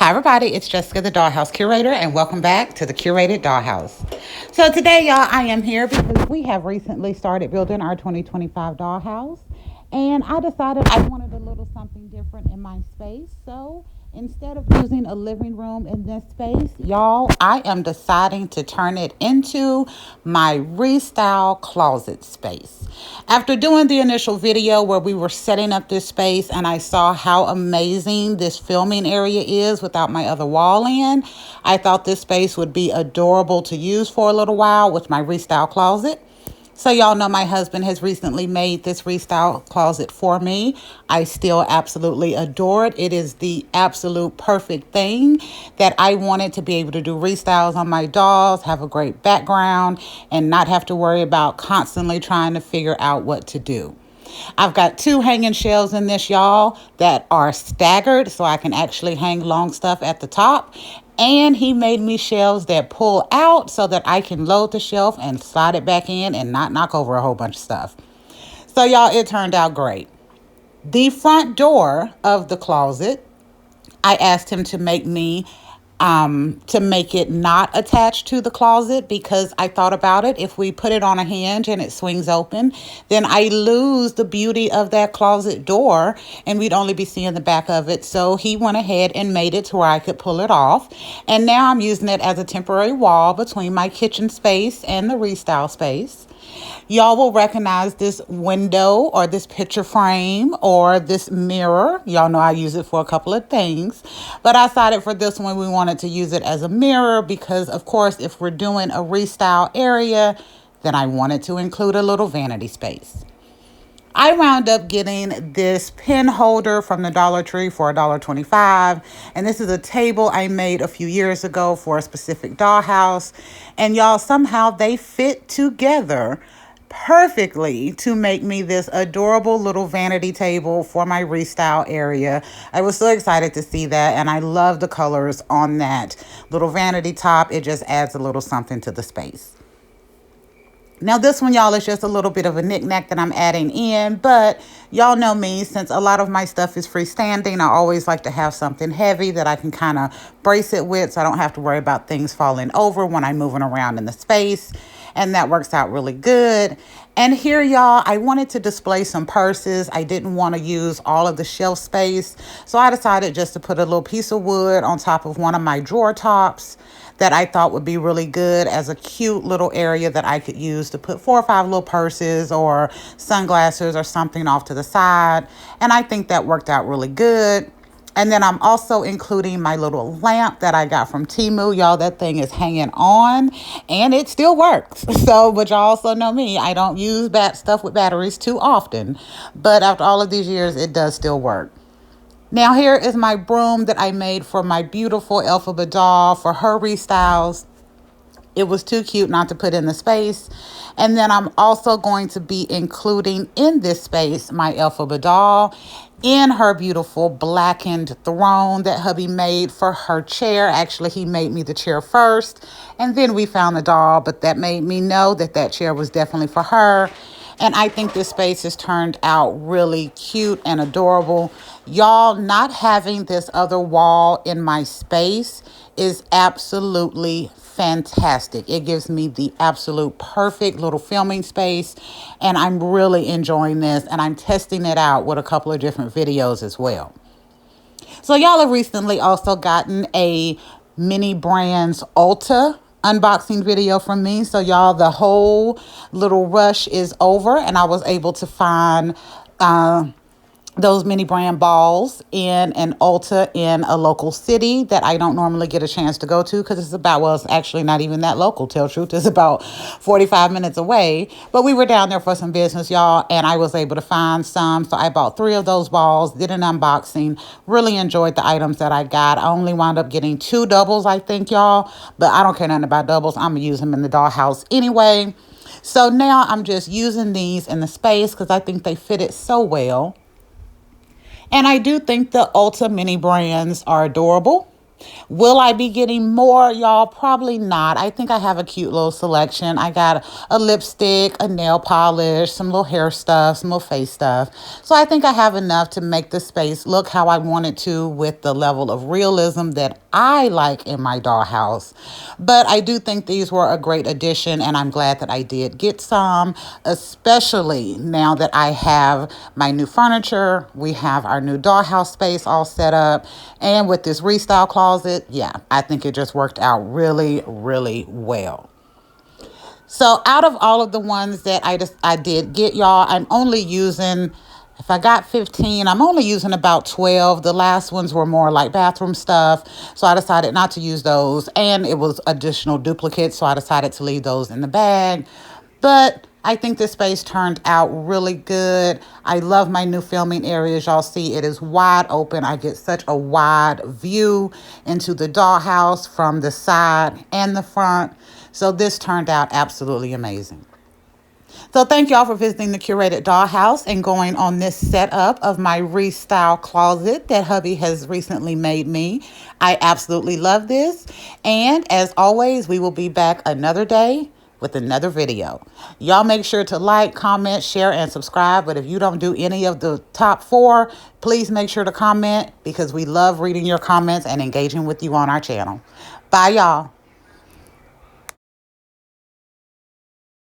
Hi everybody, it's Jessica the Dollhouse Curator and welcome back to the Curated Dollhouse. So today y'all, I am here because we have recently started building our 2025 dollhouse and I decided I wanted a little something different in my space. So instead of using a living room in this space, y'all, I am deciding to turn it into my restyle closet space. After doing the initial video where we were setting up this space and I saw how amazing this filming area is without my other wall in, I thought this space would be adorable to use for a little while with my restyle closet. So y'all know my husband has recently made this restyle closet for me. I still absolutely adore it. It is the absolute perfect thing that I wanted to be able to do restyles on my dolls, have a great background, and not have to worry about constantly trying to figure out what to do. I've got two hanging shelves in this, y'all, that are staggered so I can actually hang long stuff at the top. And he made me shelves that pull out so that I can load the shelf and slide it back in and not knock over a whole bunch of stuff. So, y'all, it turned out great. The front door of the closet, I asked him to make it not attached to the closet because I thought about it. If we put it on a hinge and it swings open, then I lose the beauty of that closet door and we'd only be seeing the back of it. So he went ahead and made it to where I could pull it off. And now I'm using it as a temporary wall between my kitchen space and the restyle space. Y'all will recognize this window or this picture frame or this mirror. Y'all know I use it for a couple of things, but I decided for this one we wanted to use it as a mirror because, of course, if we're doing a restyle area, then I wanted to include a little vanity space. I wound up getting this pen holder from the Dollar Tree for $1.25. And this is a table I made a few years ago for a specific dollhouse. And y'all, somehow they fit together perfectly to make me this adorable little vanity table for my restyle area. I was so excited to see that. And I love the colors on that little vanity top. It just adds a little something to the space. Now, this one, y'all, is just a little bit of a knickknack that I'm adding in, but y'all know me, since a lot of my stuff is freestanding, I always like to have something heavy that I can kind of brace it with so I don't have to worry about things falling over when I'm moving around in the space, and that works out really good. And here, y'all, I wanted to display some purses. I didn't want to use all of the shelf space, so I decided just to put a little piece of wood on top of one of my drawer tops that I thought would be really good as a cute little area that I could use to put 4 or 5 little purses or sunglasses or something off to the side. And I think that worked out really good. And then I'm also including my little lamp that I got from Temu. Y'all, that thing is hanging on and it still works. So, but y'all also know me, I don't use stuff with batteries too often. But after all of these years, it does still work. Now, here is my broom that I made for my beautiful Elphaba doll for her restyles. It was too cute not to put in the space. And then I'm also going to be including in this space my Elphaba doll in her beautiful blackened throne that hubby made for her chair. Actually, he made me the chair first, and then we found the doll, but that made me know that that chair was definitely for her. And I think this space has turned out really cute and adorable. Y'all, not having this other wall in my space is absolutely fantastic. It gives me the absolute perfect little filming space. And I'm really enjoying this. And I'm testing it out with a couple of different videos as well. So y'all have recently also gotten a Mini Brands Ulta unboxing video from me. So y'all, the whole little rush is over and I was able to find those mini brand balls in an Ulta in a local city that I don't normally get a chance to go to because it's actually not even that local, tell truth. It's about 45 minutes away. But we were down there for some business, y'all, and I was able to find some. So I bought 3 of those balls, did an unboxing, really enjoyed the items that I got. I only wound up getting 2 doubles, I think, y'all, but I don't care nothing about doubles. I'm going to use them in the dollhouse anyway. So now I'm just using these in the space because I think they fit it so well. And I do think the Ulta mini brands are adorable. Will I be getting more, y'all? Probably not. I think I have a cute little selection. I got a lipstick, a nail polish, some little hair stuff, some little face stuff. So I think I have enough to make the space look how I want it to with the level of realism that I like in my dollhouse. But I do think these were a great addition, and I'm glad that I did get some, especially now that I have my new furniture. We have our new dollhouse space all set up, and with this restyle closet, yeah, I think it just worked out really, really well. So out of all of the ones that I did get, y'all, I'm only using, if I got 15, I'm only using about 12. The last ones were more like bathroom stuff. So I decided not to use those. And it was additional duplicates. So I decided to leave those in the bag. But I think this space turned out really good. I love my new filming areas. Y'all see it is wide open. I get such a wide view into the dollhouse from the side and the front. So this turned out absolutely amazing. So thank y'all for visiting the Curated Dollhouse and going on this setup of my restyle closet that hubby has recently made me. I absolutely love this. And as always, we will be back another day with another video. Y'all make sure to like, comment, share, and subscribe. But if you don't do any of the top 4, please make sure to comment because we love reading your comments and engaging with you on our channel. Bye, y'all.